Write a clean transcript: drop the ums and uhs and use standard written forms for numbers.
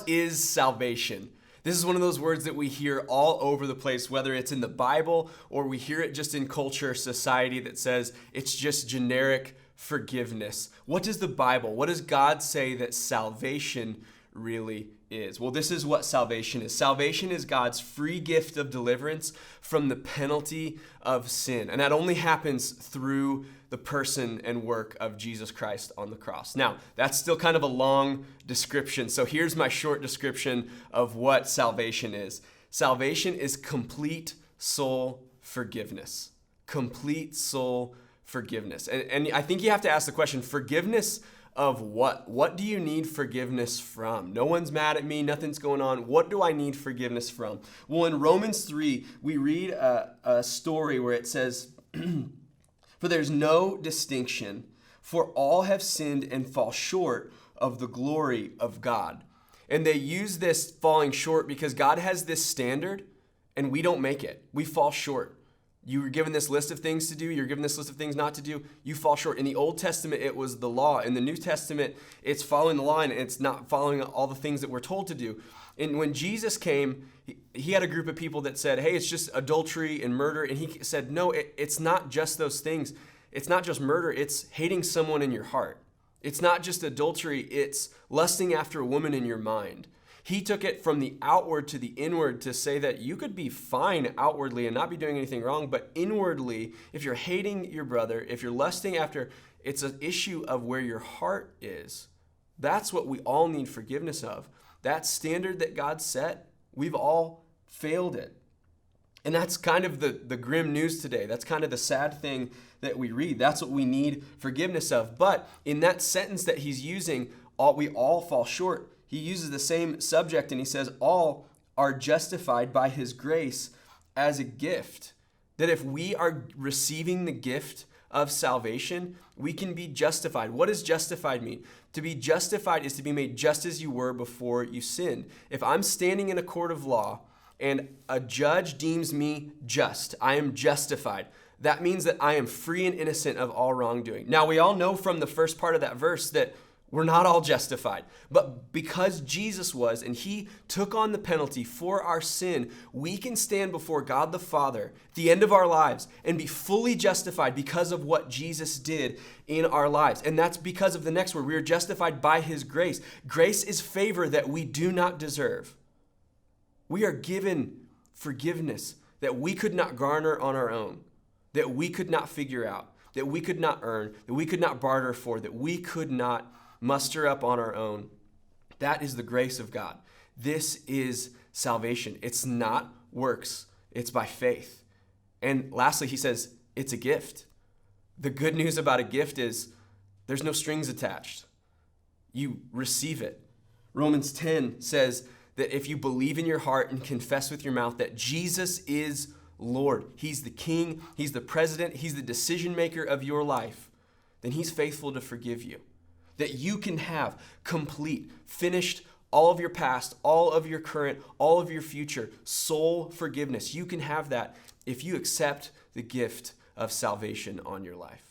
what is salvation? This is one of those words that we hear all over the place, whether it's in the Bible or we hear it just in culture, society that says it's just generic forgiveness. What does the Bible, what does God say that salvation really is? Well, this is what salvation is. Salvation is God's free gift of deliverance from the penalty of sin. And that only happens through the person and work of Jesus Christ on the cross. Now, that's still kind of a long description. So here's my short description of what salvation is. Salvation is complete soul forgiveness. Complete soul forgiveness. And I think you have to ask the question, forgiveness of what? What do you need forgiveness from? No one's mad at me. Nothing's going on. What do I need forgiveness from? Well, in Romans 3, we read a story where it says, for there's no distinction, for all have sinned and fall short of the glory of God. And they use this falling short because God has this standard and we don't make it. We fall short. You were given this list of things to do. You're given this list of things not to do. You fall short. In the Old Testament, it was the law. In the New Testament, it's following the law and it's not following all the things that we're told to do. And when Jesus came, he had a group of people that said, hey, it's just adultery and murder. And he said, no, it's not just those things. It's not just murder. It's hating someone in your heart. It's not just adultery. It's lusting after a woman in your mind. He took it from the outward to the inward to say that you could be fine outwardly and not be doing anything wrong, but inwardly, if you're hating your brother, if you're lusting after, it's an issue of where your heart is. That's what we all need forgiveness of. That standard that God set, we've all failed it. And that's kind of the grim news today. That's kind of the sad thing that we read. That's what we need forgiveness of. But in that sentence that he's using, we all fall short. He uses the same subject and he says, all are justified by his grace as a gift. That if we are receiving the gift of salvation, we can be justified. What does justified mean? To be justified is to be made just as you were before you sinned. If I'm standing in a court of law and a judge deems me just, I am justified. That means that I am free and innocent of all wrongdoing. Now, we all know from the first part of that verse that we're not all justified, but because Jesus was and he took on the penalty for our sin, we can stand before God the Father at the end of our lives and be fully justified because of what Jesus did in our lives. And that's because of the next word. We are justified by his grace. Grace is favor that we do not deserve. We are given forgiveness that we could not garner on our own, that we could not figure out, that we could not earn, that we could not barter for, that we could not muster up on our own. That is the grace of God. This is salvation. It's not works. It's by faith. And lastly, he says, it's a gift. The good news about a gift is there's no strings attached. You receive it. Romans 10 says that if you believe in your heart and confess with your mouth that Jesus is Lord, he's the king, he's the president, he's the decision maker of your life, then he's faithful to forgive you. That you can have complete, finished, all of your past, all of your current, all of your future, soul forgiveness. You can have that if you accept the gift of salvation on your life.